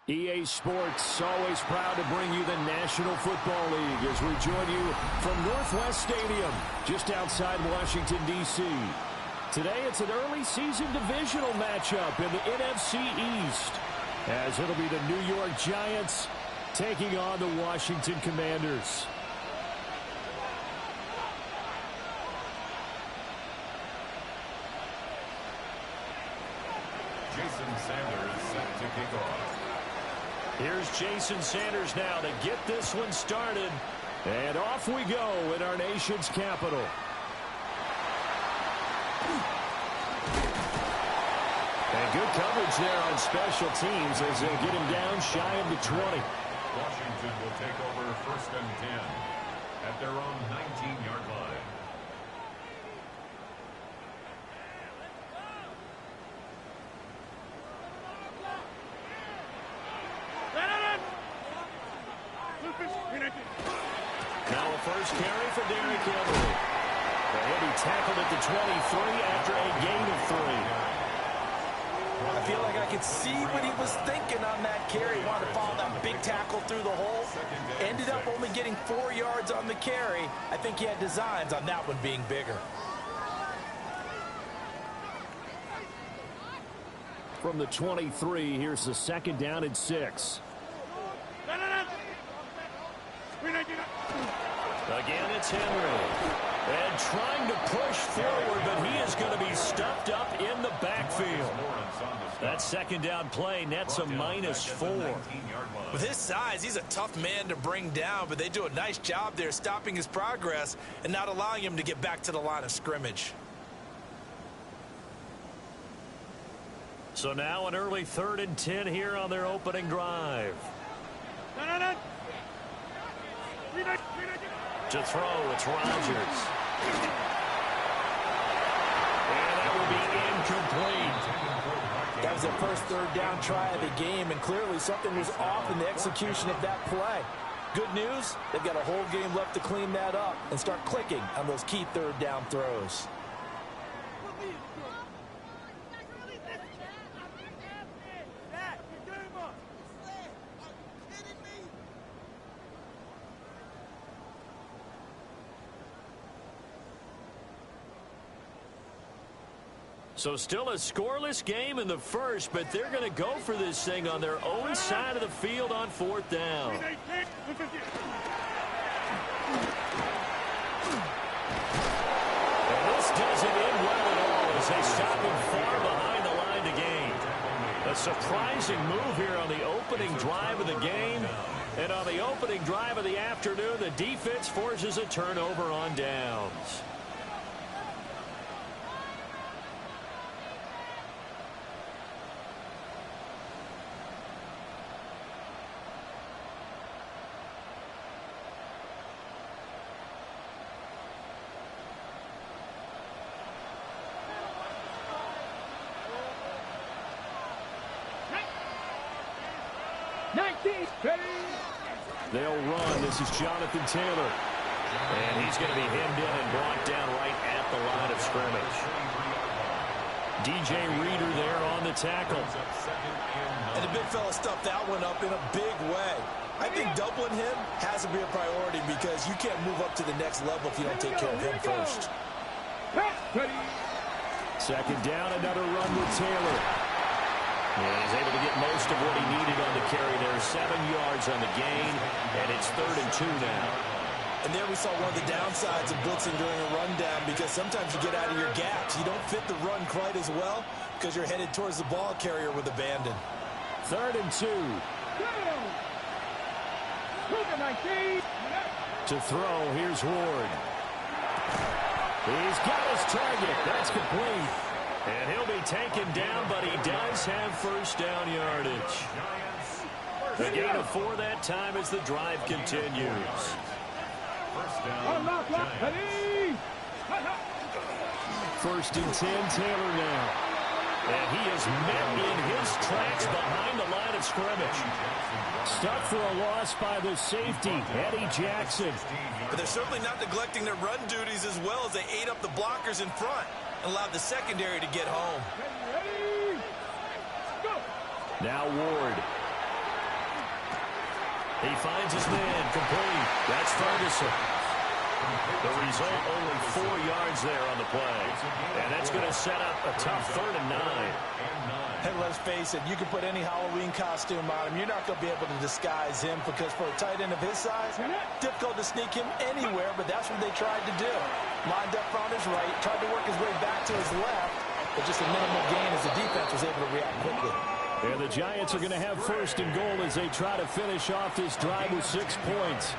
EA Sports, always proud to bring you the National Football League as we join you from Northwest Stadium, just outside Washington, D.C. Today, it's an early season divisional matchup in the NFC East, as it'll be the New York Giants taking on the Washington Commanders. Jason Sanders set to kick off. Here's Jason Sanders now to get this one started. And off we go in our nation's capital. And good coverage there on special teams as they'll get him down shy of the 20. Washington will take over 1st and 10 at their own 19-yard line. Now a first carry for Derrick Henry. He'll be tackled at the 23 after a gain of 3. I feel like I could see what he was thinking on that carry. He wanted to follow that big tackle through the hole. Ended up only getting 4 yards on the carry. I think he had designs on that one being bigger. From the 23, here's the 2nd down and 6. Again, it's Henry. And trying to push forward, but he is going to be stuffed up in the backfield. That 2nd down play nets a -4. With his size, he's a tough man to bring down, but they do a nice job there stopping his progress and not allowing him to get back to the line of scrimmage. So now an early 3rd and 10 here on their opening drive. To throw, it's Rodgers. And that will be incomplete. That was their first 3rd down try of the game, and clearly something was off in the execution of that play. Good news, they've got a whole game left to clean that up and start clicking on those key 3rd down throws. So still a scoreless game in the first, but they're going to go for this thing on their own side of the field on 4th down. And this doesn't end well at all as they stop him far behind the line to gain. A surprising move here on the opening drive of the game. And on the opening drive of the afternoon, the defense forces a turnover on downs. They'll run. This is Jonathan Taylor. And he's going to be hemmed in and brought down right at the line of scrimmage. DJ Reader there on the tackle. And the big fella stuffed that one up in a big way. I think doubling him has to be a priority because you can't move up to the next level if you don't take care of him first. 2nd down, another run with Taylor. And he's able to get most of what he needed on the carry there. 7 yards on the gain, and it's 3rd and 2 now. And there we saw one of the downsides of blitzing during a rundown because sometimes you get out of your gaps. You don't fit the run quite as well because you're headed towards the ball carrier with abandon. 3rd and 2. To throw, here's Ward. He's got his target. That's complete. And he'll be taken down, but he does have 1st down yardage. A gain of 4 that time as the drive continues. 1st down, Giants. 1st and 10, Taylor now. And he is met in his tracks behind the line of scrimmage. Stuck for a loss by the safety, Eddie Jackson. But they're certainly not neglecting their run duties as well as they ate up the blockers in front and allowed the secondary to get home. Now Ward. He finds his man complete. That's Ferguson. The result, only 4 yards there on the play. And that's going to set up a tough 3rd and 9. Hey, let's face it, you can put any Halloween costume on him. You're not going to be able to disguise him because for a tight end of his size, difficult to sneak him anywhere, but that's what they tried to do. Lined up on his right, tried to work his way back to his left, but just a minimal gain as the defense was able to react quickly. And the Giants are going to have 1st and goal as they try to finish off this drive with 6 points.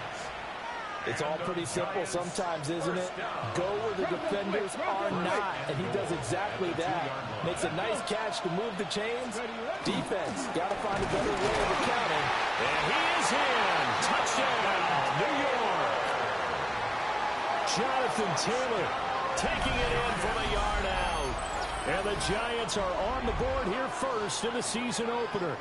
It's all pretty simple sometimes, isn't it? Go where the defenders are not, and he does exactly that. Makes a nice catch to move the chains. Defense, got to find a better way of accounting. And he is in. Touchdown, New York. Jonathan Taylor taking it in from a yard out. And the Giants are on the board here first in the season opener.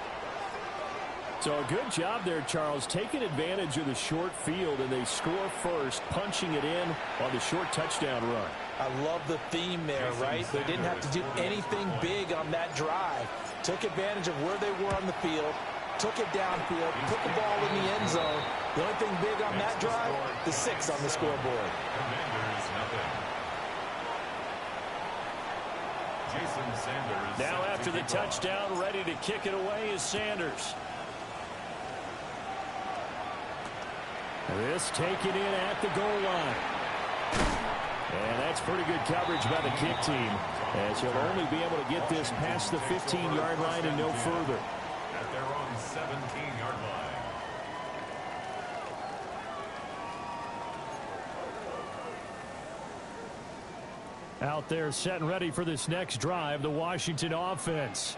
So a good job there, Charles, taking advantage of the short field, and they score first, punching it in on the short touchdown run. I love the theme there, right? They didn't have to do anything big on that drive. Took advantage of where they were on the field, took it downfield, put the ball in the end zone. The only thing big on that drive, the 6 on the scoreboard. Now after the touchdown, ready to kick it away is Sanders. This taken in at the goal line. And that's pretty good coverage by the kick team, as he'll only be able to get this past the 15-yard line and no further. At their own 17-yard line. Out there set and ready for this next drive, the Washington offense.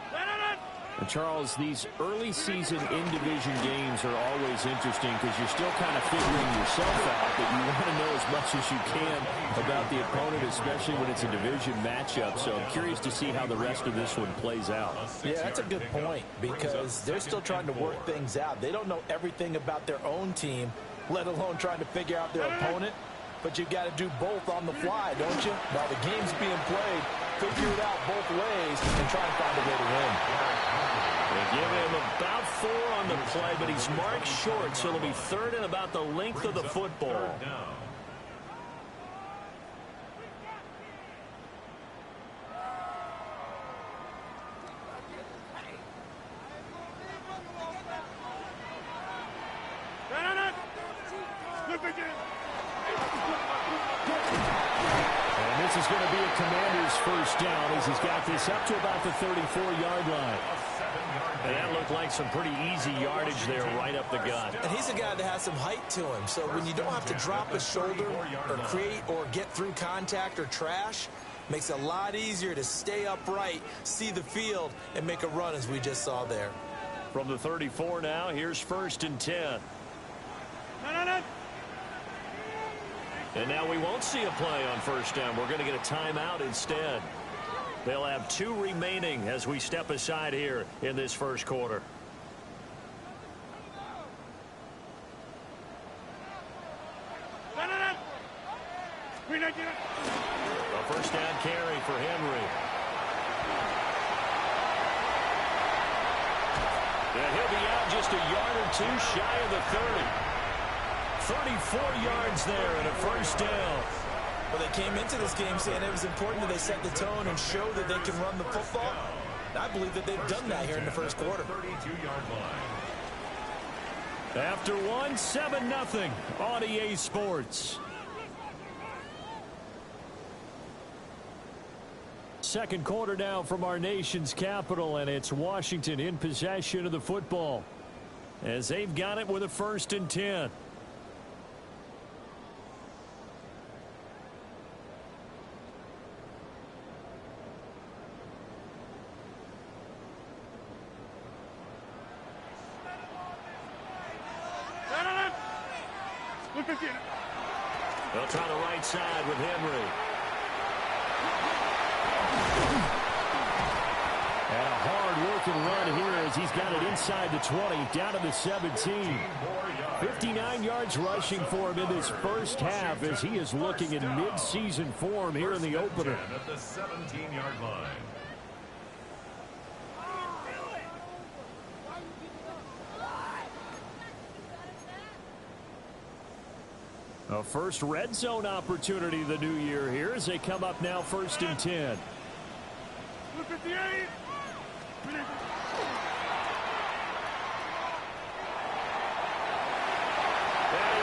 And Charles, these early season in-division games are always interesting because you're still kind of figuring yourself out, but you want to know as much as you can about the opponent, especially when it's a division matchup. So I'm curious to see how the rest of this one plays out. Yeah, that's a good point because they're still trying to work things out. They don't know everything about their own team, let alone trying to figure out their opponent. But you've got to do both on the fly, don't you? While the game's being played, figure it out both ways and try and find a way to win. They give him about 4 on the play, but he's marked short, so it'll be 3rd and about the length of the football. And this is going to be a Commander's 1st down as he's got this up to about the 34-yard line. And that looked like some pretty easy yardage there right up the gut. And he's a guy that has some height to him, so when you don't have to drop a shoulder or create or get through contact or trash, makes it a lot easier to stay upright, see the field, and make a run as we just saw there. From the 34 now, here's 1st and 10. And now we won't see a play on 1st down. We're going to get a timeout instead. They'll have 2 remaining as we step aside here in this 1st quarter. A 1st down carry for Henry. And he'll be out just a yard or 2 shy of the 30. 34 yards there and a 1st down. Well, they came into this game saying it was important that they set the tone and show that they can run the football. I believe that they've done that here in the 1st quarter. 32-yard line. After 1, 7-0 on EA Sports. 2nd quarter now from our nation's capital, and it's Washington in possession of the football as they've got it with a 1st and 10. They'll try the right side with Henry. And a hard-working run here as he's got it inside the 20, down to the 17. 59 yards rushing for him in this 1st half as he is looking in mid-season form here in the opener. At the 17-yard line. A first red zone opportunity the new year here as they come up now 1st and 10. That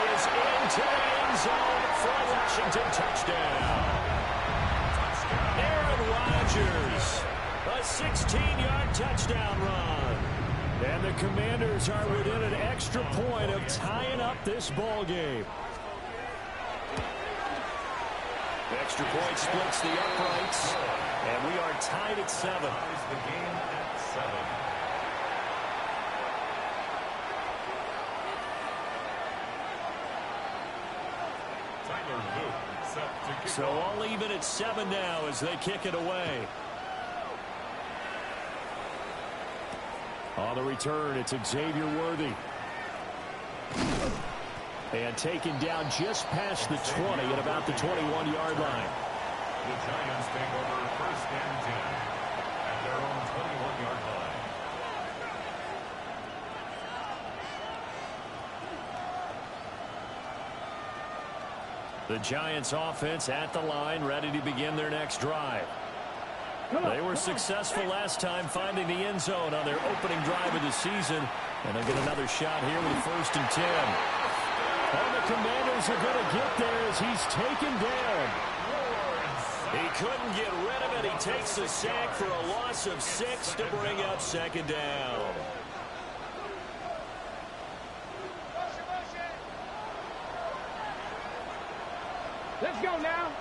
is into the end zone for a Washington touchdown. Aaron Rodgers, a 16-yard touchdown run. And the Commanders are within an extra point of tying up this ball game. Extra point splits the uprights, and we are tied at 7. The game at 7. Tyler Luke set to kick So off. all even at 7 now as they kick it away. On the return, it's Xavier Worthy. And taken down just past the 20 at about the 21-yard line. The Giants take over 1st and 10 at their own 21-yard line. The Giants offense at the line, ready to begin their next drive. They were successful last time finding the end zone on their opening drive of the season. And they get another shot here with 1st and 10. And the Commanders are going to get there as he's taken down. He couldn't get rid of it. He takes a sack for a loss of 6 to bring up 2nd down. Let's go now.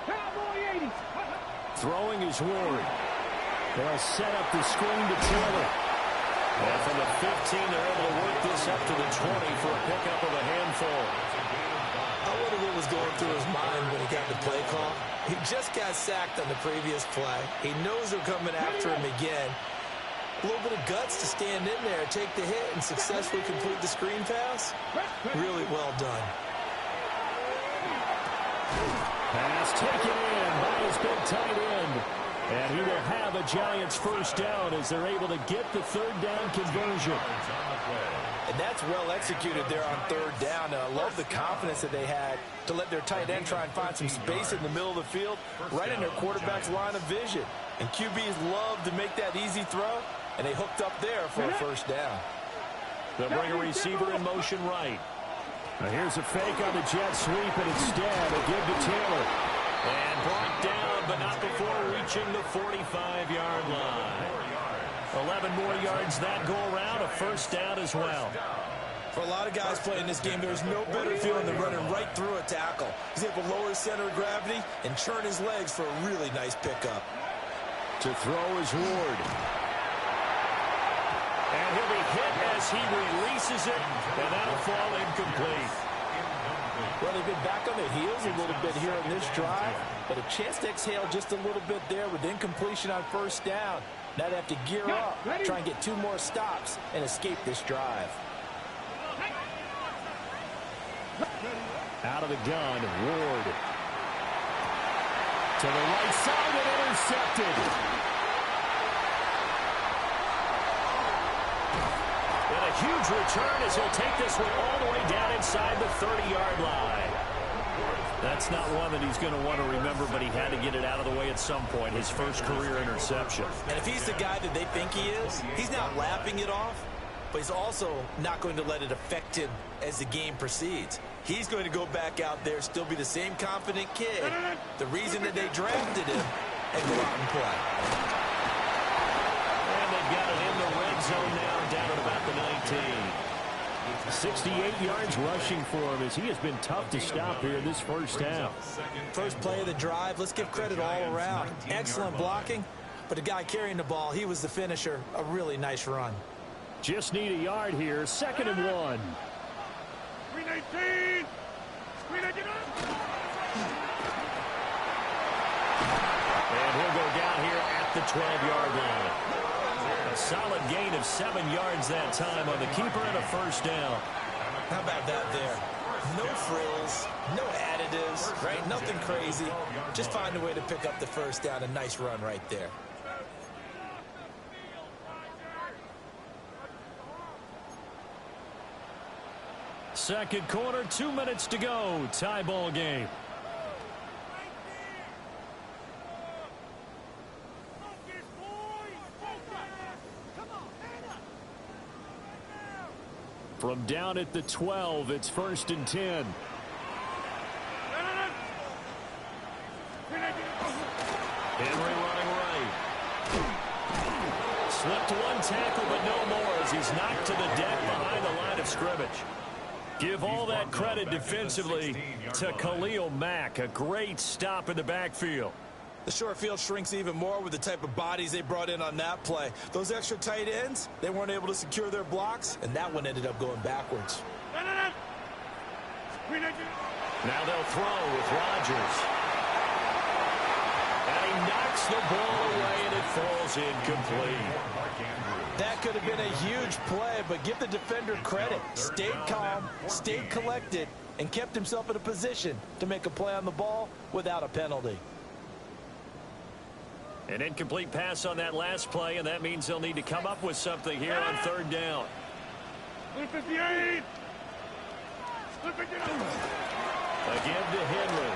Cowboy 80. Throwing is Ward. They'll set up the screen to Taylor. And from the 15, they're able to work this up to the 20 for a pickup of a handful. I wonder what was going through his mind when he got the play call. He just got sacked on the previous play. He knows they're coming after him again. A little bit of guts to stand in there, take the hit, and successfully complete the screen pass. Really well done. Pass taken in by his big tight end. And he will have a Giants 1st down as they're able to get the 3rd down conversion. And that's well executed there on 3rd down. And I love the confidence that they had to let their tight end try and find some space in the middle of the field, right in their quarterback's line of vision. And QBs love to make that easy throw, and they hooked up there for a 1st down. They'll bring a receiver in motion right. Now here's a fake on the jet sweep, and instead a give to Taylor. And brought down, but not before reaching the 45-yard line. 11 more yards that go around, a 1st down as well. For a lot of guys playing this game, there's no better feeling than running right through a tackle. He's able to lower his center of gravity and churn his legs for a really nice pickup. To throw is Ward. And he'll be hit as he releases it, and that'll fall incomplete. Well, they've been back on their heels a little bit here in this drive, but a chance to exhale just a little bit there with incompletion on 1st down. Now they have to gear up, try and get 2 more stops, and escape this drive. Out of the gun, Ward. To the right side and intercepted. And a huge return as he'll take this one all the way down inside the 30-yard line. That's not one that he's going to want to remember, but he had to get it out of the way at some point, his first career interception. And if he's the guy that they think he is, he's not laughing it off, but he's also not going to let it affect him as the game proceeds. He's going to go back out there, still be the same confident kid, the reason that they drafted him, and go out and play. And they've got it in the red zone now, down at about the 19. 68 yards rushing for him as he has been tough to stop here in this 1st down. First play of the drive, let's give credit all around. Excellent blocking, but the guy carrying the ball, he was the finisher. A really nice run. Just need a yard here, 2nd and 1. Screen 18. Screen 18. And he'll go down here at the 12-yard line. A solid gain of 7 yards that time on the keeper and a 1st down. How about that there? No frills, no additives, right? Nothing crazy. Just find a way to pick up the 1st down. A nice run right there. Second quarter, 2 minutes to go. Tie ball game. From down at the 12, it's 1st and 10. Henry running right. Slipped one tackle, but no more as he's knocked to the deck behind the line of scrimmage. Give all that credit defensively to Khalil Mack. A great stop in the backfield. The short field shrinks even more with the type of bodies they brought in on that play. Those extra tight ends, they weren't able to secure their blocks, and that one ended up going backwards. Now they'll throw with Rodgers. And he knocks the ball away, and it falls incomplete. That could have been a huge play, but give the defender credit. Stayed calm, stayed collected, and kept himself in a position to make a play on the ball without a penalty. An incomplete pass on that last play, and that means they'll need to come up with something here on 3rd down. 58. Again to Henry.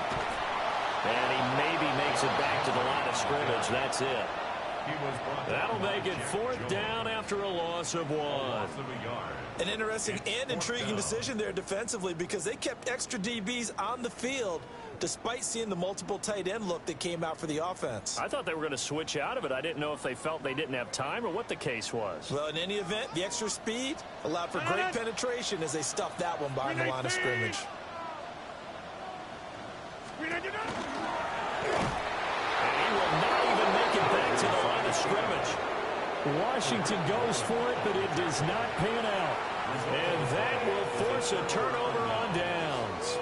And he maybe makes it back to the line of scrimmage. That's it. That'll make it 4th down after a loss of 1. An interesting and intriguing decision there defensively because they kept extra DBs on the field despite seeing the multiple tight end look that came out for the offense. I thought they were going to switch out of it. I didn't know if they felt they didn't have time or what the case was. Well, in any event, the extra speed allowed for great penetration as they stuffed that one behind the line of scrimmage. And he will not even make it back to the line of scrimmage. Washington goes for it, but it does not pan out. And that will force a turnover on downs.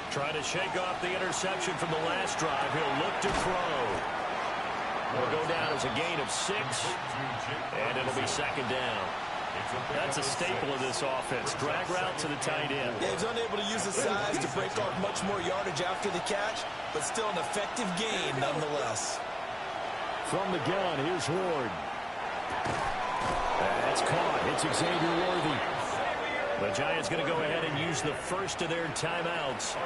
Trying to shake off the interception from the last drive. He'll look to throw. Will go down as a gain of 6, and it'll be 2nd down. That's a staple of this offense. Drag route to the tight end. Yeah, he's unable to use his size to break off much more yardage after the catch, but still an effective gain nonetheless. From the gun, here's Ward. That's caught. It's Xavier Worthy. The Giants going to go ahead and use the first of their timeouts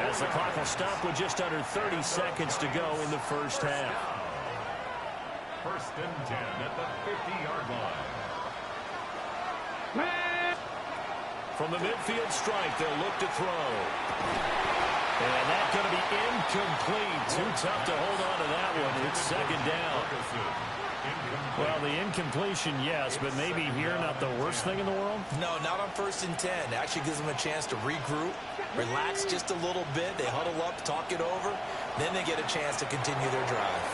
as the clock will stop with just under 30 seconds to go in the first half. 1st and 10 at the 50-yard line. From the midfield strike, they'll look to throw. And that's going to be incomplete. Too tough to hold on to that one. It's 2nd down. Well, the incompletion, yes, but maybe here not the worst thing in the world? No, not on 1st and 10. It actually gives them a chance to regroup, relax just a little bit. They huddle up, talk it over. Then they get a chance to continue their drive.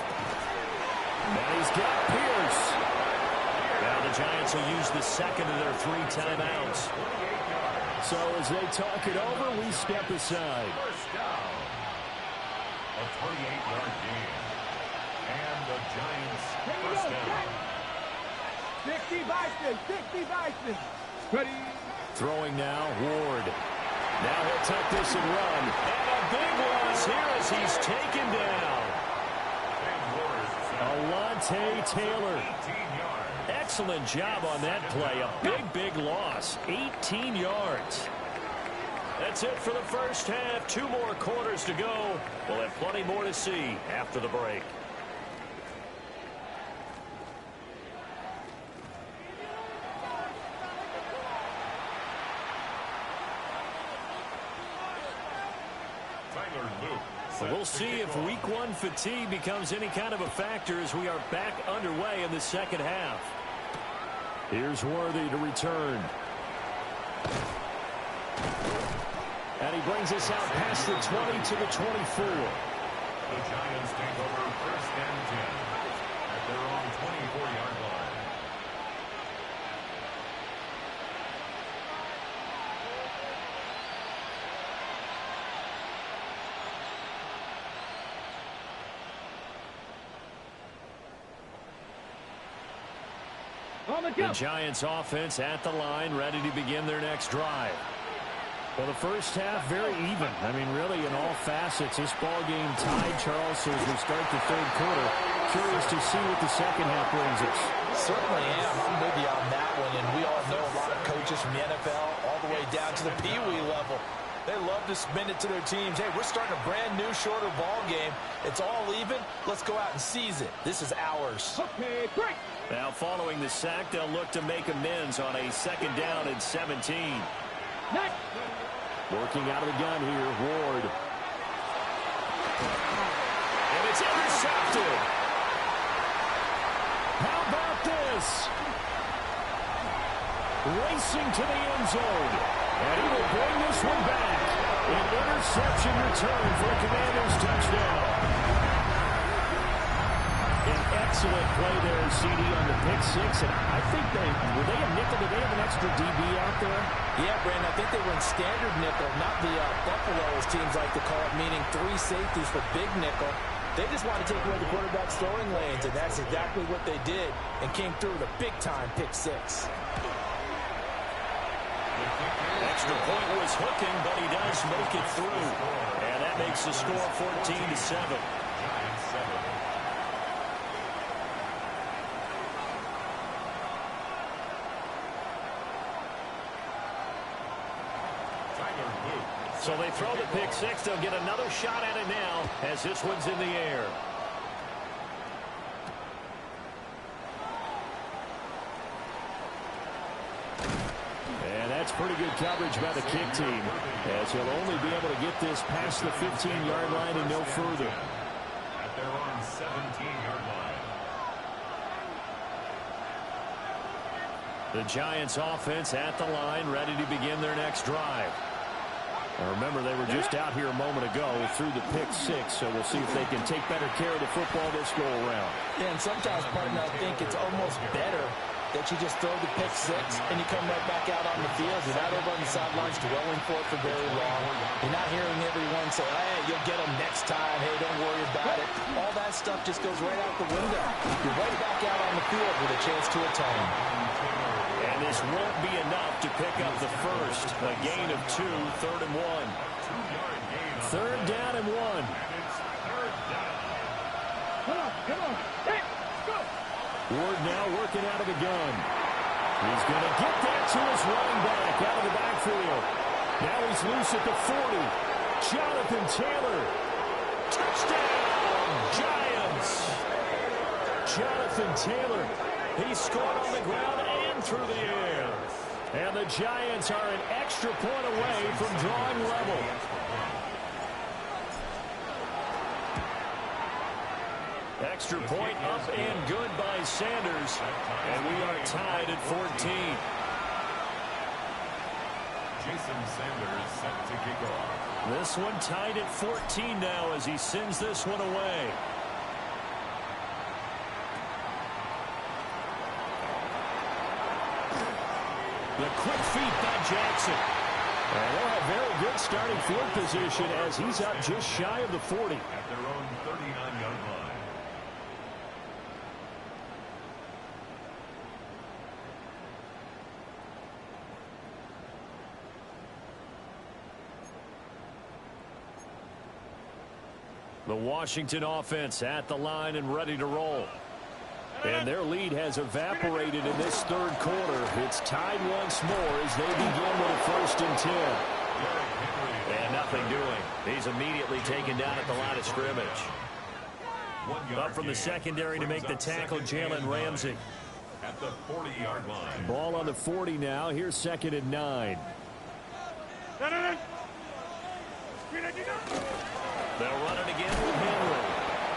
And he's got Pierce. Now the Giants will use the 2nd of their 3 timeouts. So as they talk it over, we step aside. 1st down. A 28-yard gain. And the Giants 1st down. 60 Bison. 60 Bison. Ready. Throwing now, Ward. Now he'll tuck this and run. And a big loss here as he's taken down. Alontae Taylor. 18 yards. Excellent job on that play. A big loss. 18 yards. That's it for the first half. 2 more quarters to go. We'll have plenty more to see after the break. We'll see if week 1 fatigue becomes any kind of a factor as we are back underway in the second half. Here's Worthy to return. And he brings us out past the 20 to the 24. The Giants take over 1st and 10 at their own 24-yard line. The Giants offense at the line, ready to begin their next drive. Well, the first half, very even. I mean, really, in all facets, this ball game tied, Charles, so as we start the 3rd quarter. curious to see what the second half brings us. Certainly am. I'm with you on that one. And we all know a lot of coaches from the NFL all the way down to the Pee-wee level. They love to submit it to their teams. Hey, we're starting a brand new, shorter ball game. It's all even. Let's go out and seize it. This is ours. Okay, break. Now, following the sack, they'll look to make amends on a 2nd down and 17. Next. Working out of the gun here, Ward. And it's intercepted. How about this? Racing to the end zone. And he will bring this one back. An interception return for a Commanders touchdown. An excellent play there, CD, on the pick six. And I think were they a nickel? Did they have an extra DB out there? Yeah, Brandon, I think they were in standard nickel, not the Buffalo, as teams like to call it, meaning 3 safeties for big nickel. They just want to take away the quarterback's throwing lanes, and that's exactly what they did and came through with a big-time pick six. Extra point was hooking, but he does make it through. And that makes the score 14-7. So they throw the pick six. They'll get another shot at it now as this one's in the air. And that's pretty good coverage by the kick team, as he'll only be able to get this past the 15-yard line and no further. At their own 17-yard line. The Giants offense at the line, ready to begin their next drive. Now remember, they were just out here a moment ago through the pick six, so we'll see if they can take better care of the football this go around. Yeah, and sometimes, partner, I think it's almost better that you just throw the pick six and you come right back out on the field. You're not over on the sidelines dwelling for it for very long. You're not hearing everyone say, hey, you'll get them next time. Hey, don't worry about it. All that stuff just goes right out the window. You're right back out on the field with a chance to atone. And this won't be enough to pick up the first. A gain of 2, 3rd and 1. 3rd down and 1. Come on. Hey, go. Ward now working out of the gun. He's going to get that to his running back out of the backfield. Now he's loose at the 40. Jonathan Taylor. Touchdown, Giants. Jonathan Taylor. He scored on the ground and through the air. And the Giants are an extra point away from drawing level. Extra point up and good by Sanders. And we are tied at 14. Jason Sanders set to kick off. This one tied at 14 now as he sends this one away. The quick feet by Jackson. And they'll have very good starting field position as he's up just shy of the 40. At their own 39-yard line. The Washington offense at the line and ready to roll. And their lead has evaporated in this 3rd quarter. It's tied once more as they begin with a 1st and 10. And nothing doing. He's immediately taken down at the line of scrimmage. Up from the secondary to make the tackle, Jalen Ramsey. At the 40-yard line. Ball on the 40 now. Here's 2nd and 9. They'll run it again with Henry.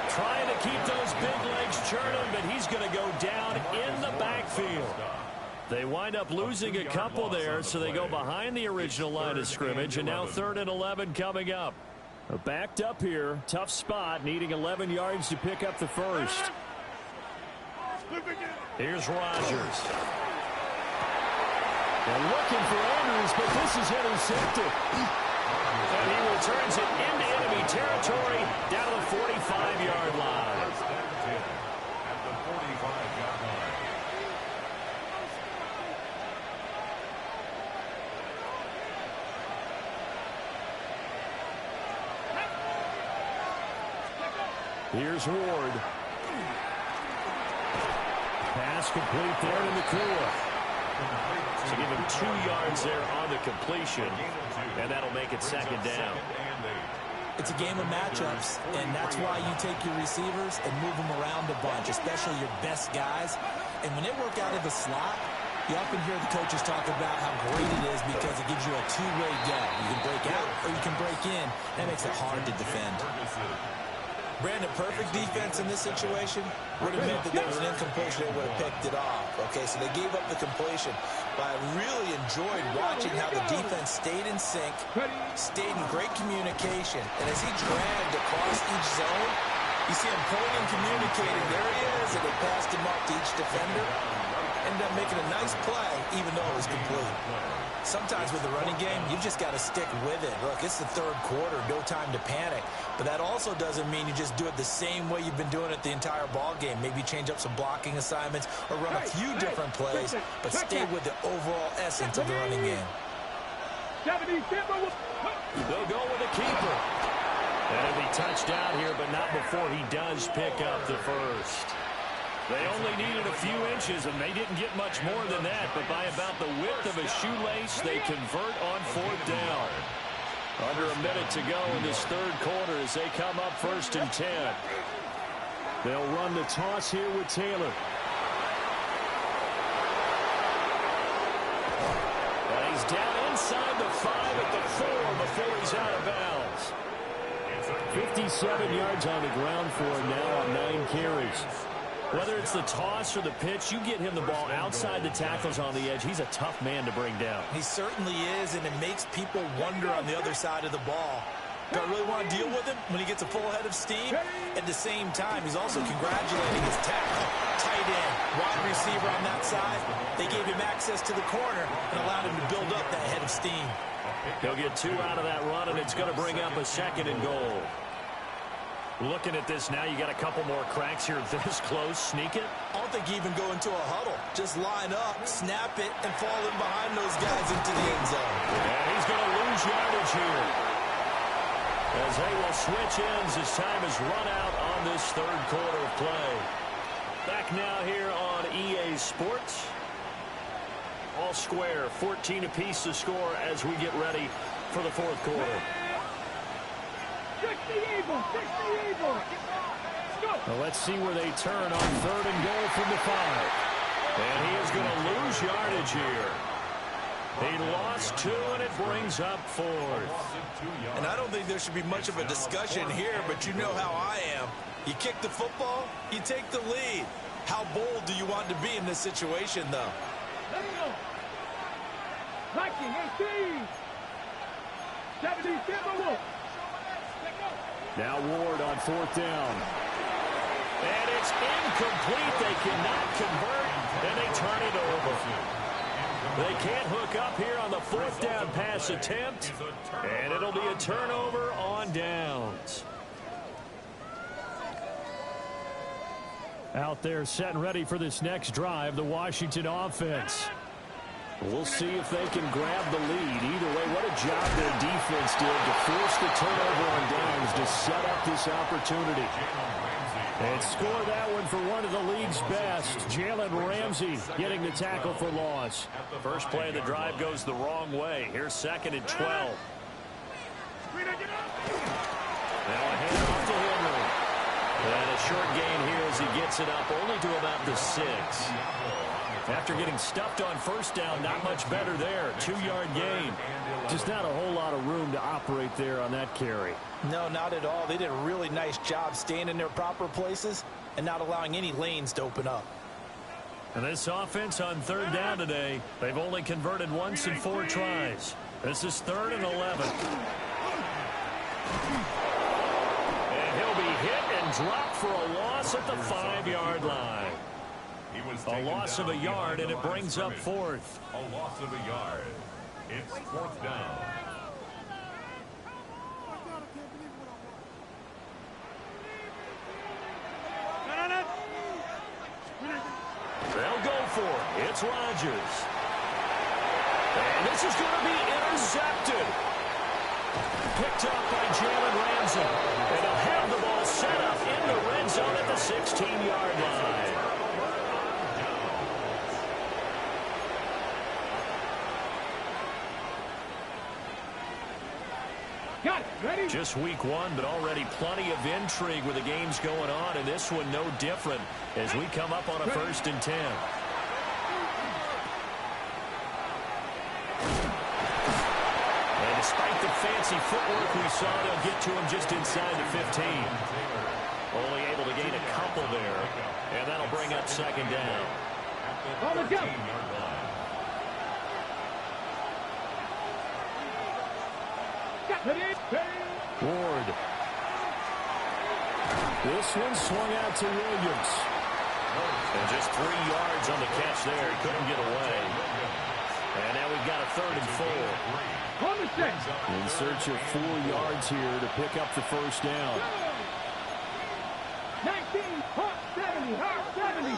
Trying to keep those big legs churning, but he's going to go down in the backfield. They wind up losing a couple there, so they go behind the original line of scrimmage, and now 3rd and 11 coming up. Backed up here, tough spot, needing 11 yards to pick up the first. Here's Rodgers. They're looking for Andrews, but this is intercepted. And he returns it into enemy territory down to the 45-yard line. At the 45-yard line. Here's Ward. Pass complete there in the core. So give him 2 yards there on the completion, and that'll make it second down. It's a game of matchups, and that's why you take your receivers and move them around a bunch, especially your best guys. And when they work out of the slot, you often hear the coaches talk about how great it is because it gives you a two-way go. You can break out or you can break in. That makes it hard to defend. Brandon, perfect defense in this situation would have meant that there was an incompletion. They would have picked it off. Okay, so they gave up the completion. But I really enjoyed watching how the defense stayed in sync, stayed in great communication. And as he dragged across each zone, you see him pulling and communicating. There he is, and they passed him up to each defender. Ended up making a nice play, even though it was complete. Sometimes with the running game, you've just got to stick with it. Look, it's the third quarter, no time to panic. But that also doesn't mean you just do it the same way you've been doing it the entire ball game. Maybe change up some blocking assignments or run a few different plays, but stay with the overall essence of the running game. They'll go with the keeper. That'll be touchdown here, but not before he does pick up the first. They only needed a few inches, and they didn't get much more than that. But by about the width of a shoelace, they convert on 4th down. Under a minute to go in this third quarter as they come up 1st and 10. They'll run the toss here with Taylor. And he's down inside the 5 at the 4 before he's out of bounds. 57 yards on the ground for him now on 9 carries. Whether it's the toss or the pitch, you get him the ball outside the tackles on the edge. He's a tough man to bring down. He certainly is, and it makes people wonder on the other side of the ball. Do I really want to deal with him when he gets a full head of steam? At the same time, he's also congratulating his tackle. Tight end, wide receiver on that side. They gave him access to the corner and allowed him to build up that head of steam. He'll get 2 out of that run, and it's going to bring up a 2nd and goal. Looking at this now, you got a couple more cracks here this close. Sneak it. I don't think you even go into a huddle. Just line up, snap it, and fall in behind those guys into the end zone. And he's going to lose yardage here. As they will switch ends as time is run out on this third quarter of play. Back now here on EA Sports. All square, 14 apiece to score as we get ready for the fourth quarter. Well, let's see where they turn on 3rd and goal from the 5. And he is going to lose yardage here. He lost 2, and it brings up 4th. And I don't think there should be much of a discussion here, but you know how I am. You kick the football, you take the lead. How bold do you want to be in this situation, though? Let me go. 19, 18. 77. Now Ward on 4th down. And it's incomplete. They cannot convert, and they turn it over. They can't hook up here on the 4th down pass attempt, and it'll be a turnover on downs. Out there set and ready for this next drive, the Washington offense. We'll see if they can grab the lead. Either way, what a job their defense did to force the turnover on downs to set up this opportunity. And score that one for one of the league's best. Jalen Ramsey getting the tackle for loss. First play of the drive goes the wrong way. Here's 2nd and 12. Now a handoff to Henry. And a short gain here as he gets it up only to about the 6. After getting stuffed on 1st down, not much better there. 2-yard gain. Just not a whole lot of room to operate there on that carry. No, not at all. They did a really nice job staying in their proper places and not allowing any lanes to open up. And this offense on 3rd down today, they've only converted once in 4 tries. This is 3rd and 11. And he'll be hit and dropped for a loss at the 5-yard line. A loss of a yard, and it brings up 4th. A loss of a yard. It's 4th down. They'll go for it. It's Rodgers. And this is going to be intercepted. Picked up by Jalen Ramsey. And they'll have the ball set up in the red zone at the 16-yard 3-yard line. Got it. Ready? Just week one, but already plenty of intrigue with the games going on, and this one no different as we come up on a 1st and 10. And despite the fancy footwork we saw, they'll get to him just inside the 15. Only able to gain a couple there, and that'll bring up 2nd down. On the jump. Ward. This one swung out to Williams. And just 3 yards on the catch there. He couldn't get away. And now we've got a 3rd and 4. On the set. In search of 4 yards here to pick up the 1st down. 19, hot 70, hot 70.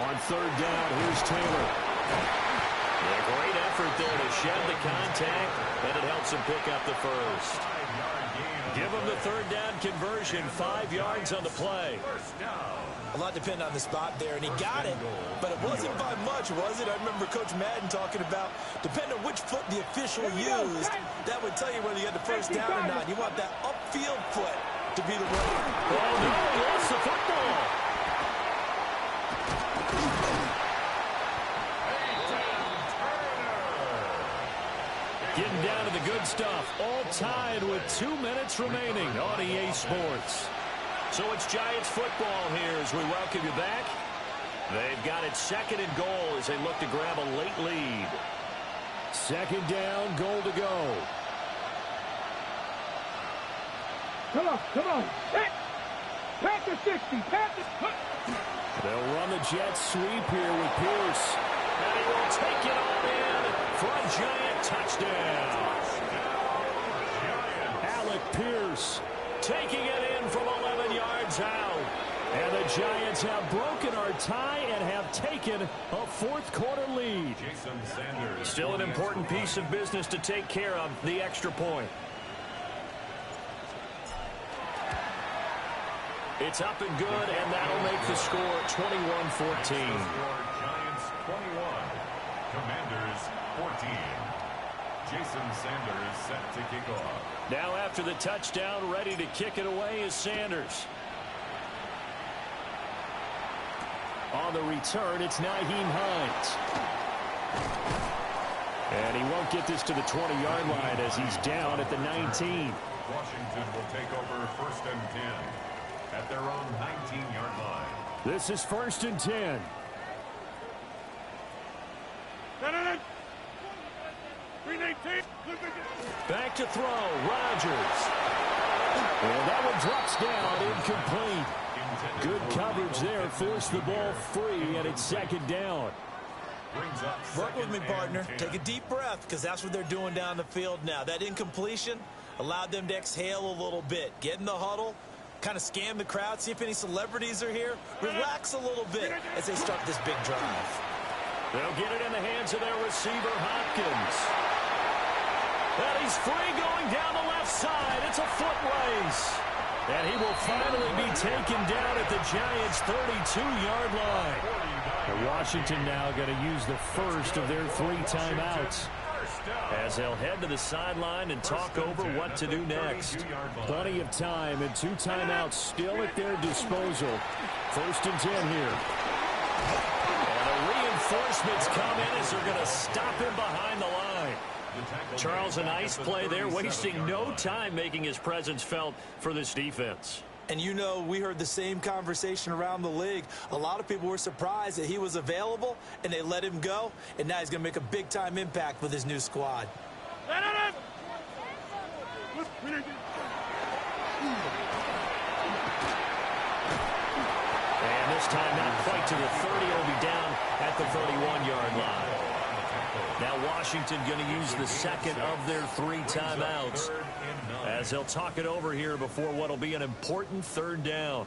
On 3rd down, here's Taylor. Yeah, great effort there to shed the contact, and it helps him pick up the 1st. Give him the 3rd down conversion, 5 yards on the play. A lot depended on the spot there, and he got it, but it wasn't by much, was it? I remember Coach Madden talking about, depending on which foot the official used, that would tell you whether you had the 1st down or not. You want that upfield foot to be the one. Oh, no, he lost the football. Getting down to the good stuff. All tied with 2 minutes remaining on EA Sports. So it's Giants football here as we welcome you back. They've got it 2nd and goal as they look to grab a late lead. 2nd down, goal to go. Come on. Pass the 60, pass the... They'll run the jet sweep here with Pierce. And he will take it all in for a Giant touchdown. Alec Pierce Taking it in from 11 yards out. And the Giants have broken our tie and have taken a 4th quarter lead. Jason Sanders. Still an important piece of business to take care of, the extra point. It's up and good, and that'll make the score 21-14. Giants 21, Commanders 14. Jason Sanders set to kick off. Now after the touchdown, ready to kick it away is Sanders. On the return, it's Nyheim Hines. And he won't get this to the 20-yard line as he's down at the 19. Washington will take over 1st and 10 at their own 19-yard line. This is 1st and 10. Back to throw, Rodgers. And that one drops down, incomplete. Good coverage there, forced the ball free, and it's 2nd down. Work with me, partner. Take a deep breath, because that's what they're doing down the field now. That incompletion allowed them to exhale a little bit. Get in the huddle, kind of scan the crowd, see if any celebrities are here. Relax a little bit as they start this big drive. They'll get it in the hands of their receiver, Hopkins. And he's free going down the left side. It's a foot race. And he will finally be taken down at the Giants' 32-yard line. And Washington now going to use the first of their 3 timeouts as they'll head to the sideline and talk over what to do next. Plenty of time and 2 timeouts still at their disposal. 1st and 10 here. And the reinforcements come in as they're going to stop him behind the line. Charles, a nice play there, wasting no time making his presence felt for this defense. And you know, we heard the same conversation around the league. A lot of people were surprised that he was available, and they let him go, and now he's going to make a big-time impact with his new squad. And this time, not quite to the 30, it'll be down at the 31-yard line. Now Washington going to use the 2nd of their 3 timeouts as they'll talk it over here before what will be an important 3rd down.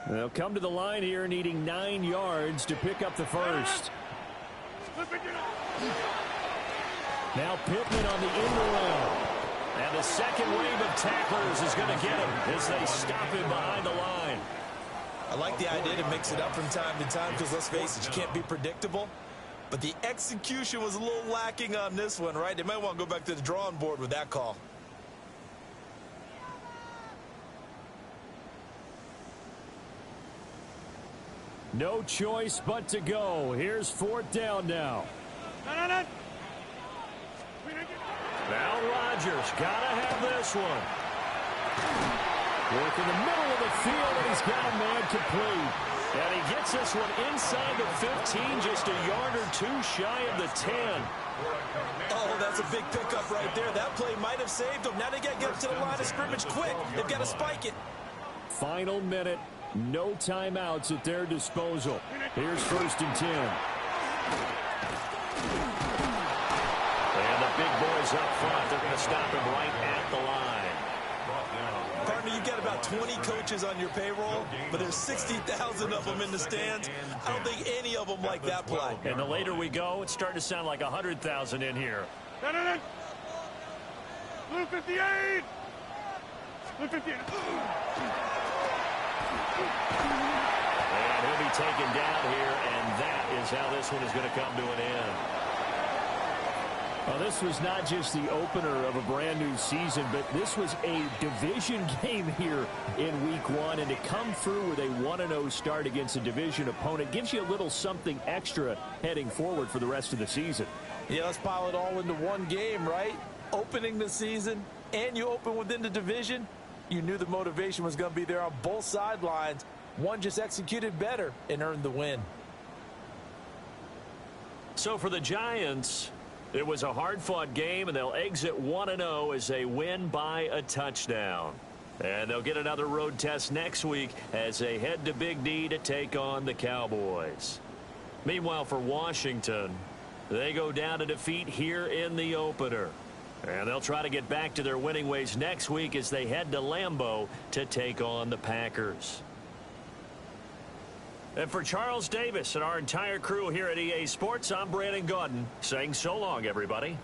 They'll come to the line here needing 9 yards to pick up the first. Now Pittman on the end around. And the second wave of tacklers is going to get him as they stop him behind the line. I like the idea to mix it up from time to time because, let's face it, you can't be predictable. But the execution was a little lacking on this one, right? They might want to go back to the drawing board with that call. No choice but to go. Here's fourth down now. Now Rodgers got to have this one. Work in the middle of the field, and he's got a man complete. And he gets this one inside the 15, just a yard or two shy of the 10. Oh, that's a big pickup right there. That play might have saved them. Now they got to get up to the line of scrimmage quick. They've got to spike it. Final minute. No timeouts at their disposal. Here's 1st and 10. And the big boys up front, they're going to stop him right at the line. Partner, you've got about 20 coaches on your payroll, but there's 60,000 of them in the stands. I don't think any of them like that play. And the later we go, it's starting to sound like 100,000 in here. Blue 58! Blue 58! And he'll be taken down here, and that is how this one is going to come to an end. Well, this was not just the opener of a brand new season, but this was a division game here in week 1. And to come through with a 1-0 start against a division opponent gives you a little something extra heading forward for the rest of the season. Yeah, let's pile it all into one game, right? Opening the season, and you open within the division. You knew the motivation was going to be there on both sidelines. One just executed better and earned the win. So for the Giants, it was a hard-fought game, and they'll exit 1-0 as they win by a touchdown. And they'll get another road test next week as they head to Big D to take on the Cowboys. Meanwhile, for Washington, they go down to defeat here in the opener. And they'll try to get back to their winning ways next week as they head to Lambeau to take on the Packers. And for Charles Davis and our entire crew here at EA Sports, I'm Brandon Gaudin saying so long, everybody.